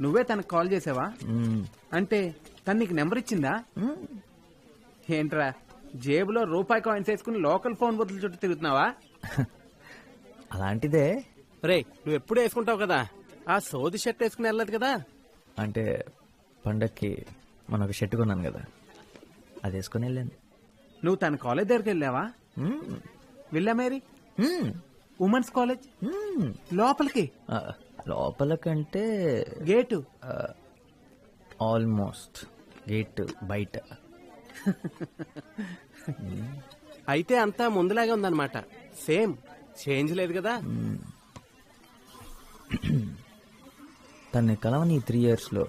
నువ్వే తనకు కాల్ చేసావా? అంటే తను నీకు నెంబర్ ఇచ్చిందా? ఏంట్రా జేబులో రూపాయి కాయిన్స్ వేసుకుని లోకల్ ఫోన్ బదులు చుట్టూ తిరుగుతున్నావా? అలాంటిదే. రే నువ్వు ఎప్పుడు వేసుకుంటావు కదా, ఆ సోది షర్ట్ వేసుకుని వెళ్ళదు కదా. అంటే పండక్కి మన ఒక షర్ట్ కొన్నాను కదా, అది వేసుకుని వెళ్ళాను. నువ్వు తన కాలేజ్ దగ్గరికి వెళ్ళావా? విల్లా మేరీ ఉమెన్స్ కాలేజ్ లోపలికి? లోపలకంటే గేటు ఆల్మోస్ట్ గేట్ బయట. అయితే అంతా ముందులాగే ఉందన్నమాట. సేమ్ చేంజ్ లేదు కదా. తన్ని కలవని 3 years లో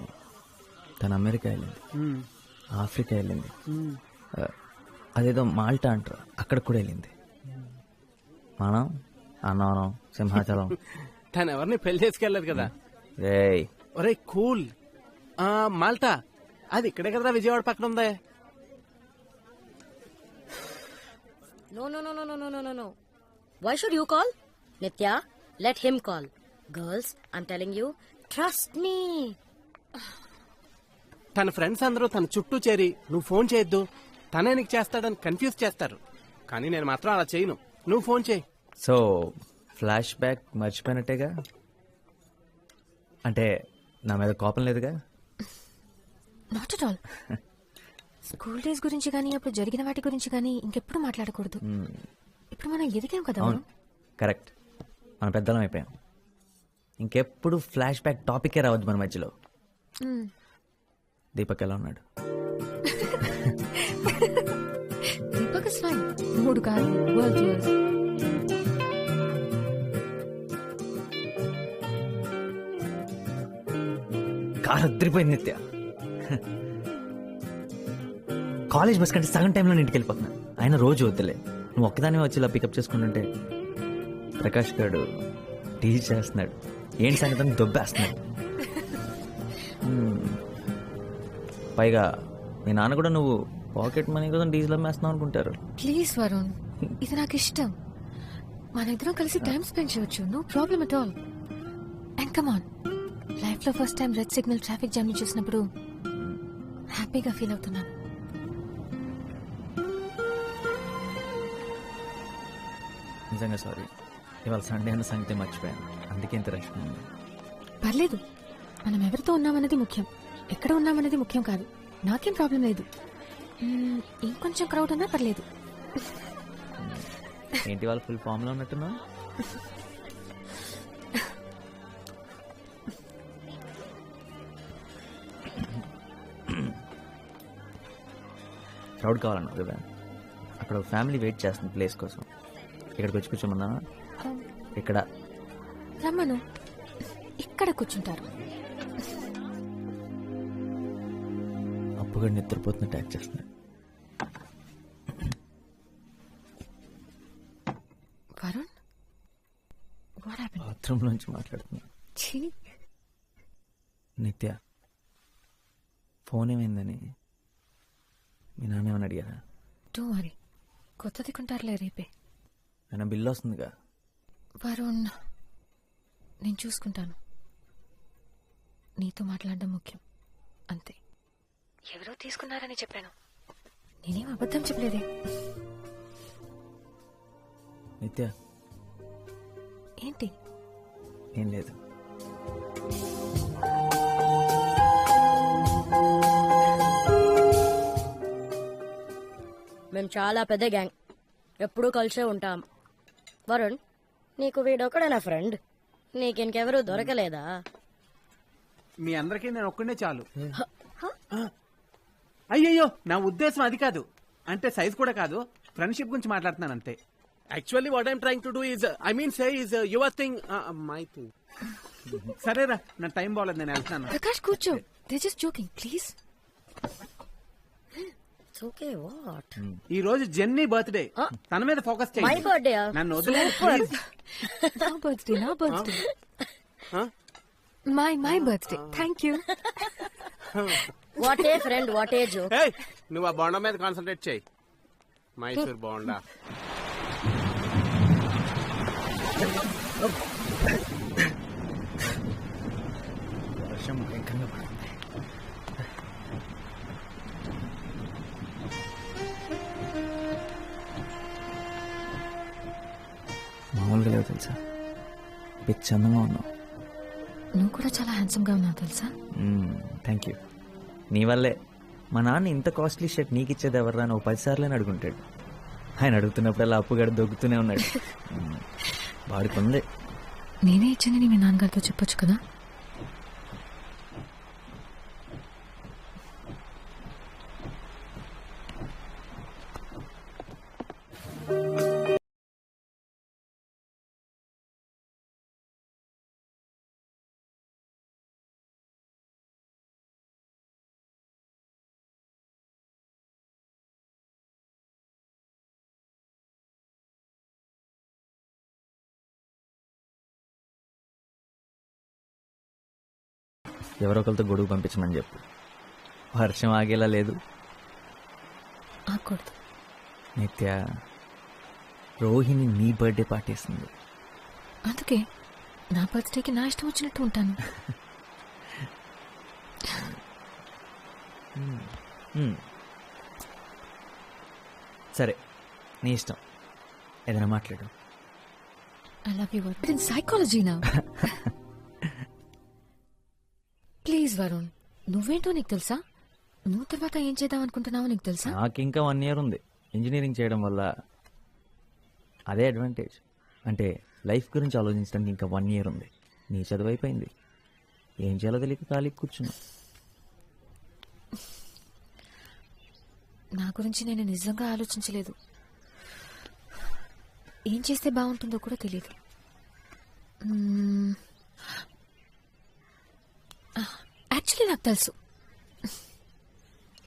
తను అమెరికా వెళ్ళింది, ఆఫ్రికా వెళ్ళింది, అదేదో మాల్టా అంటారు అక్కడ కూడా వెళ్ళింది. మనం అన్నవరం, సింహాచలం. తను ఎవరిని పెళ్లి చేసుకెళ్ళదు కదా. రేయ్ ఒరే కూల్. మాల్టా అది ఇక్కడే కదా, విజయవాడ పక్కన ఉందే. No. Why should you call? Nitya, let him call. Girls, I'm telling you, trust me. తన ఫ్రెండ్స్ అందరూ తన చుట్టూ చేరి నువ్వు ఫోన్ చేయొద్దు, తనే నీకు చేస్తాడని కన్ఫ్యూజ్ చేస్తారు. కానీ నేను మాత్రం అలా చేయను. నువ్వు ఫోన్ చేయి. సో ఫ్లాష్ బ్యాక్ మర్చిపోయినట్టేగా? అంటే నా మీద కోపం లేదుగా? Not at all. School days గురించి కానీ అప్పుడు జరిగిన వాటి గురించి కానీ ఇంకెప్పుడు మాట్లాడకూడదు. ఇప్పుడు మనం ఎదిగాం కదా. అవును కరెక్ట్, మన పెద్దలం అయిపోయాం. ఇంకెప్పుడు ఫ్లాష్ బ్యాక్ టాపికే రావద్దు మన మధ్యలో. దీపక్ ఎలా ఉన్నాడు? Deepak is fine. 3 కాదు వరల్డ్ ఇయర్స్. కారు అద్దరిపోయింది నిత్య. కాలేజ్ బస్ కంటే సగం టైంలో ఇంటికి వెళ్ళిపోతున్నా. ఆయన రోజు వద్దులే, నువ్వు ఒక్కదానే వచ్చి ఇలా పికప్ చేసుకుంటుంటే ప్రకాష్ గారు టీచ్ చేస్తున్నాడు. ఏంటి సంగతి దొబ్బేస్తున్నాడు. పైగా మీ నాన్న కూడా నువ్వు పాకెట్ మనీ కోసం డీజిల్ అమ్మేస్తున్నావు అనుకుంటారు. ప్లీజ్ వరుణ్, ఇది నాకు ఇష్టం. మన ఇద్దరం కలిసి టైం స్పెండ్ చేయొచ్చు. No problem at all. And come on, life లో first time red signal traffic jam ని చూసినప్పుడు హ్యాపీగా ఫీల్ అవుతున్నాను. నిజంగా సారీ, ఇవాళ సండే అన్న సంగతి మర్చిపోయాను, అందుకే ఇంత రష్ ఉంది. పర్లేదు, మనం ఎవరితో ఉన్నామన్నది ముఖ్యం, ఎక్కడ ఉన్నామన్నది ముఖ్యం కాదు. నాకేం ప్రాబ్లం లేదు. ఇంకొంచెం క్రౌడ్ ఉన్నా పర్లేదు. ఏంటి వాళ్ళు ఫుల్ ఫామ్ లో ఉన్నట్టున్నా? క్రౌడ్ కావాలన్నావు కదా, అక్కడ ఫ్యామిలీ వెయిట్ చేస్తుంది ప్లేస్ కోసం. ఇక్కడికి వచ్చి కూర్చోమన్నా? ఇక్కడ రమ్మను, ఇక్కడ కూర్చుంటారు. అప్పుగా నిద్రపోతున్నట్టు యాక్ట్ చేస్తున్నాడు. Varun, what happened? బాత్రూమ్ నుంచి మాట్లాడుతున్నా. నిత్య, ఫోన్ ఏమైందని మీ నాన్న ఏమని అడిగారా? డోంట్ వరీ, కొత్తది కొంటారులే రేపే. ఆయన బిల్లు వస్తుందిగా. వరుణ్, నేను చూసుకుంటాను. నీతో మాట్లాడడం ముఖ్యం, అంతే. ఎవరో తీసుకున్నారని చెప్పాను, నేనేం అబద్ధం చెప్పలేదే. నిత్య, ఏంటి? ఏం లేదు. మేము చాలా పెద్ద గ్యాంగ్, ఎప్పుడూ కలిసే ఉంటాం. వరుణ్, నీకు వీడొక్కడే నా ఫ్రెండ్, నీకింకెవరూ దొరకలేదా? మీ అందరికీ నేను ఒక్కడే చాలు. అయ్యయ్యో, నా ఉద్దేశం అది కాదు. అంటే సైజ్ కూడా కాదు, ఫ్రెండ్షిప్ గురించి మాట్లాడుతున్నాను అంతే. Actually what I'm trying to do is, I mean say is your thing, my thing. సరేరా, నా టైం బాగలేదు, నేను వెళ్తాను. ప్రకాష్ కూర్చో, they just joking please. Okay, what? ఈ రోజు జెన్నీ బర్త్డే, తన మీద ఫోకస్ చేయండి. My birthday? నన్ను వదిలేదు ప్లీజ్. నా birthday my birthday. Thank you. What a friend, what a joke. నువ్వు ఆ బోండా మీద కాన్సన్ట్రేట్ చేయి. మైసూర్ బోండా. వర్షం భయంకరంగా పడుతుంది. మామూలుగా లేవు తెలుసా, పిచ్చి అందంగా ఉన్నావు. నువ్వు కూడా చాలా హ్యాండ్సమ్గా ఉన్నావు తెలుసా. Thank you. నీ వల్లే మా నాన్న ఇంత కాస్ట్లీ షర్ట్ నీకు ఇచ్చేది ఎవర్రా అని 10 సార్లు అడుగుంటాడు. ఆయన అడుగుతున్నప్పుడల్లా అప్పుగడ దొక్కుతూనే ఉన్నాడు. వాడికి ఉంది. నేనే ఇచ్చానని మీ నాన్నగారితో చెప్పొచ్చు కదా. ఎవరో ఒకరితో గొడుగు పంపించమని చెప్పు. వర్షం ఆగేలా లేదు. ఆకూడదు. నిత్య, రోహిణి నీ బర్త్డే పార్టీ ఇస్తుంది. అందుకే నా బర్త్డేకి నా ఇష్టం వచ్చినట్టు ఉంటాను. సరే, నీ ఇష్టం, ఏదైనా మాట్లాడు. I love you Varun. Psychology నా. ప్లీజ్ వరుణ్, నువ్వేంటో నీకు తెలుసా? నువ్వు తర్వాత ఏం చేద్దాం అనుకుంటున్నావో నీకు తెలుసా? నాకు ఇంకా 1 year ఉంది. ఇంజనీరింగ్ చేయడం వల్ల అదే అడ్వాంటేజ్. అంటే లైఫ్ గురించి ఆలోచించడానికి ఇంకా 1 year ఉంది. నీ చదువు అయిపోయింది. ఏం చేయాలో తెలియక ఖాళీ కూర్చున్నా. నా గురించి నేను నిజంగా ఆలోచించలేదు. ఏం చేస్తే బాగుంటుందో కూడా తెలియదు. యాక్చువల్లీ నాకు తెలుసు.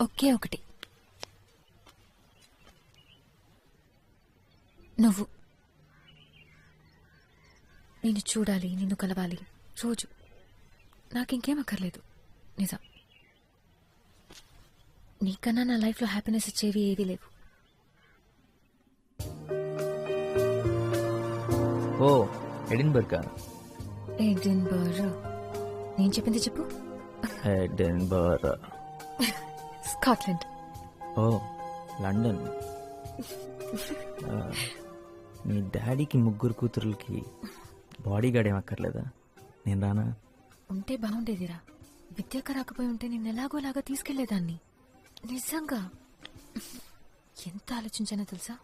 ఒకే ఒకటి, నువ్వు. నేను చూడాలి, నిన్ను కలవాలి రోజు. నాకింకేం అక్కర్లేదు. నిజం. నీకన్నా నా లైఫ్లో హ్యాపీనెస్ ఇచ్చేవి ఏవీ లేవు. ఓ, ఎడిన్బర్గా? ఎడిన్బర్గ్. నేను చెప్పింది చెప్పు. ఎడిన్బర్గ్. స్కాట్లాండ్. ఓ, లండన్. మీ డాడీకి 3 కూతురులకి బాడీ గార్డ్ ఏం అక్కర్లేదా? నేను రానా? ఉంటే బాగుండేదిరా. విద్యాక రాకపోయి ఉంటే నేను ఎలాగోలాగా తీసుకెళ్లేదాన్ని. నిజంగా ఎంత ఆలోచించానో తెలుసా.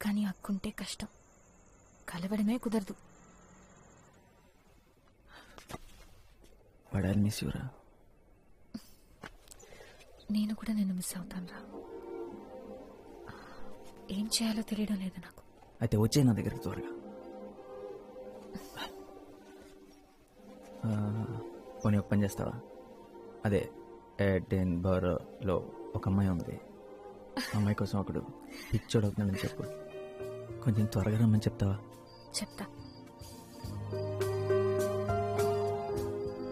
కానీ అక్కుంటే కష్టం, కలవడమే కుదరదు. బట్ ఐ మిస్ యూ రా. నేను కూడా నిన్ను మిస్ అవుతాను రా. ఏం చేయాలో తెలియడం లేదు నాకు. అయితే వచ్చే నా దగ్గర త్వరగా. పోనీ ఒక పని చేస్తావా? అదే ఎడిన్బర్గ్లో ఒక అమ్మాయి ఉంది. అమ్మాయి కోసం ఒకడు పిచ్చోడు అవుతున్నాడని చెప్పు. కొంచెం త్వరగా రమ్మని చెప్తావా? చెప్తా.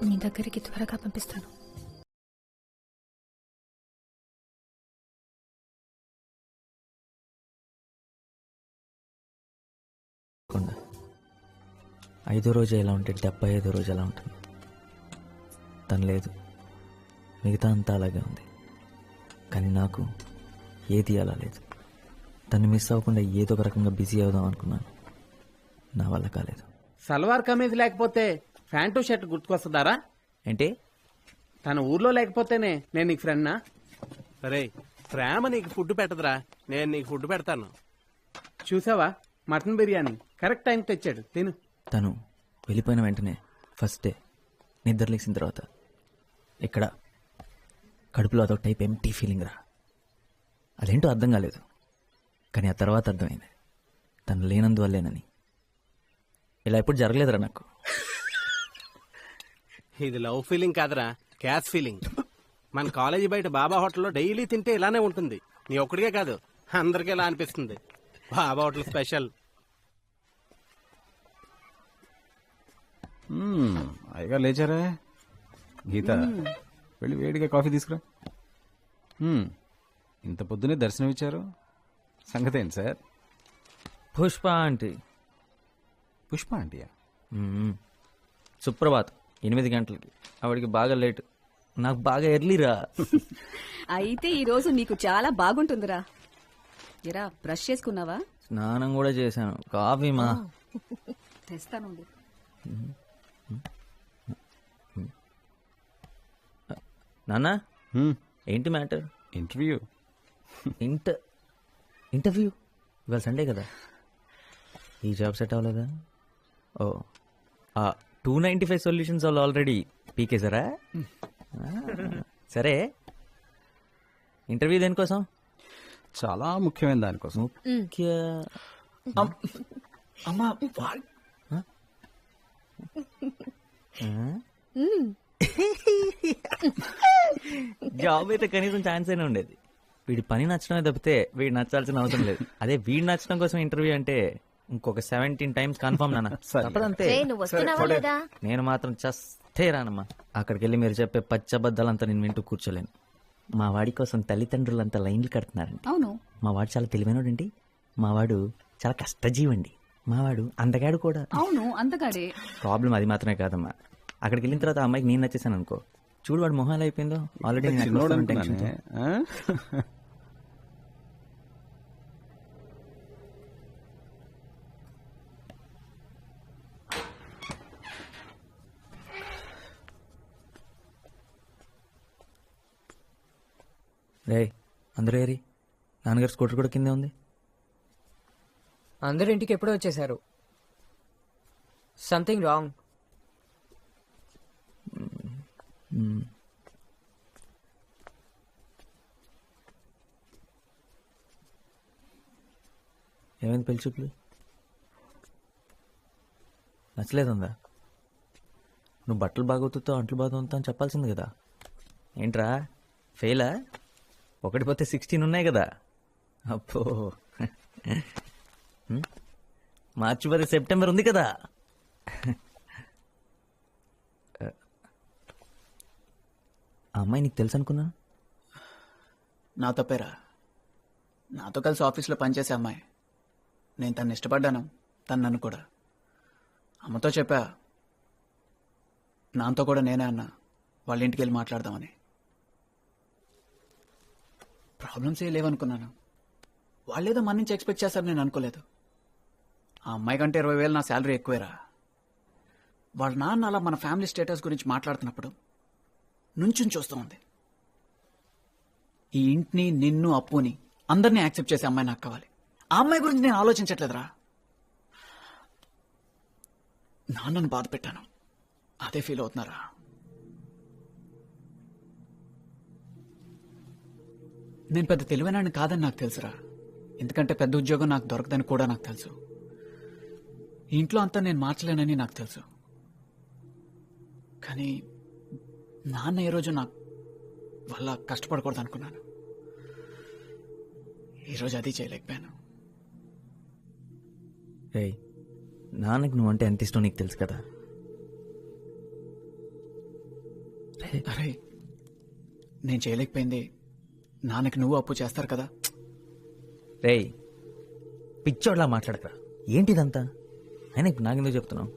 నీ దగ్గరికి త్వరగా పంపిస్తాను. కొండ 5వ రోజు ఎలా ఉంటే 75వ రోజు ఎలా ఉంటుంది. తను లేదు, మిగతా అంతా అలాగే ఉంది. కానీ నాకు ఏది అలా లేదు. తను మిస్ అవ్వకుండా ఏదో ఒక రకంగా బిజీ అవుదాం అనుకున్నాను. నా వల్ల కాలేదు. సల్వార్ కమీజ్ లేకపోతే ప్యాంటు షర్ట్ గుర్తుకొస్తుందారా? ఏంటి? తన ఊర్లో లేకపోతేనే నేను నీకు ఫ్రెండ్నా? సరే, ప్రేమ నీకు ఫుడ్ పెట్టదురా, నేను నీకు ఫుడ్ పెడతాను. చూసావా, మటన్ బిర్యానీ కరెక్ట్ టైంకి తెచ్చాడు, తిను. తను వెళ్ళిపోయిన వెంటనే ఫస్ట్ డే నిద్ర లేచిన తర్వాత ఇక్కడ కడుపులో అదొక టైప్ ఎంటీ ఫీలింగ్ రా. అదేంటో అర్థం కాలేదు. కానీ ఆ తర్వాత అర్థమైంది, తను లేనందువల్లేనని. ఇలా ఎప్పుడు జరగలేదురా నాకు. ఇది లవ్ ఫీలింగ్ కాదురా, క్యాష్ ఫీలింగ్. మన కాలేజీ బయట బాబా హోటల్లో డైలీ తింటే ఇలానే ఉంటుంది. నీ ఒక్కడికే కాదు, అందరికీ ఇలా అనిపిస్తుంది. బాబా హోటల్ స్పెషల్. అయ్యగా లేచారా? గీత, వెళ్ళి వేడిగా కాఫీ తీసుకురా. ఇంత పొద్దునే దర్శనం ఇచ్చారు, సంగతి ఏంటి సార్? పుష్ప ఆంటీ. పుష్ప ఆంటీయా? సుప్రభాత్ 8 గంటలకి. ఆవిడికి బాగా లేట్, నాకు బాగా ఎర్లీరా. అయితే ఈ రోజు నీకు చాలా బాగుంటుందిరా. ఎరా బ్రష్ చేసుకున్నావా? స్నానం కూడా చేశాను. కాఫీ మా తెస్తానుండు. నాన్న, ఏంటి మ్యాటర్? ఇంటర్వ్యూ. ఇంటర్వ్యూ ఇవాళ సండే కదా, ఈ జాబ్ సెట్ అవ్వలేదా? ఓ, 295 సొల్యూషన్స్ వాళ్ళు ఆల్రెడీ పీకేసారా? సరే, ఇంటర్వ్యూ దేనికోసం? చాలా ముఖ్యమైన దానికోసం. అమ్మా, జాబ్ అయితే కనీసం ఛాన్స్ అయినా ఉండేది. వీడి పని నచ్చడమే తప్పితే వీడు నచ్చాల్సిన అవసరం లేదు. అదే వీడు నచ్చడం కోసం ఇంటర్వ్యూ అంటే ఇంకొక 17 టైమ్స్ కన్ఫర్మ్ నాన్న. తప్పదంతే. నువ్వు వస్తున్నావా లేదా? నేను మాత్రం చస్తే రానమ్మా. అక్కడికి వెళ్ళి మీరు చెప్పే పచ్చబద్దాలంతా నేను వింటూ కూర్చోలేను. మా వాడి కోసం తల్లిదండ్రులంతా లైన్లు కడుతున్నారండి. అవును, మా వాడు చాలా తెలివైనడండి. మా వాడు చాలా కష్టజీవండి. మా వాడు అందగాడు కూడా. అవును అంతగాడే. ప్రాబ్లం అది మాత్రమే కాదమ్మా, అక్కడికి వెళ్ళిన తర్వాత ఆ అమ్మాయికి నేను నచ్చేసాను అనుకో, చూడు వాడు మొహం ఎలా అయిపోయిందో. ఆల్రెడీ చిన్నోడు అనుకున్నానే. ఆ? రే, అందరూ ఏరి, నాన్నగారు స్కూటర్ కూడా కిందే ఉంది. అందరూ ఇంటికి ఎప్పుడో వచ్చేసారు. Something wrong. ఏమైంది పెళ్లి చూపులు? నచ్చలేదుందా? నువ్వు బట్టలు బాగా ఉతుకుతావు, అంట్లు బాగా ఉంటావు అని చెప్పాల్సింది కదా. ఏంట్రా ఫెయిలా? 1 పోతే 16 ఉన్నాయి కదా. అప్పో, మార్చి 10 సెప్టెంబర్ ఉంది కదా. ఆ అమ్మాయి నీకు తెలుసు అనుకున్నా. నా తప్పేరా. నాతో కలిసి ఆఫీస్లో పనిచేసే అమ్మాయి. నేను తను ఇష్టపడ్డాను, తను నన్ను కూడా. అమ్మతో చెప్పా, నాతో కూడా నేనే అన్నా వాళ్ళ ఇంటికి వెళ్ళి మాట్లాడదామని. ప్రాబ్లమ్స్ ఏ లేవనుకున్నాను. వాళ్ళేదో మన నుంచి ఎక్స్పెక్ట్ చేస్తారు, నేను అనుకోలేదు. ఆ అమ్మాయి కంటే 20,000 నా శాలరీ ఎక్కువేరా. వాళ్ళ నాన్న అలా మన ఫ్యామిలీ స్టేటస్ గురించి మాట్లాడుతున్నప్పుడు నుంచుని చూస్తూ ఉంది. ఈ ఇంటిని, నిన్ను, అప్పుని అందరినీ యాక్సెప్ట్ చేసే అమ్మాయి నాకు కావాలి. ఆ అమ్మాయి గురించి నేను ఆలోచించట్లేదురా. నాన్నను బాధ పెట్టాను, అదే ఫీల్ అవుతున్నారా. నేను పెద్ద తెలివైనాడిని కాదని నాకు తెలుసురా. ఎందుకంటే పెద్ద ఉద్యోగం నాకు దొరకదని కూడా నాకు తెలుసు. ఈ ఇంట్లో అంతా నేను మార్చలేనని నాకు తెలుసు. కానీ నాన్న ఏ రోజు నాకు వల్ల కష్టపడకూడదు అనుకున్నాను. ఈరోజు అది చేయలేకపోయాను. రే, నాన్నకి నువ్వంటే ఎంత ఇష్టం నీకు తెలుసు కదా. అరే, నేను చేయలేకపోయింది నాన్నకి నువ్వు అప్పు చేస్తారు కదా. రేయ్, పిచ్చోడ్లా మాట్లాడకరా. ఏంటిదంతా? అయినా ఇప్పుడు నాకెందుకు చెప్తున్నావు?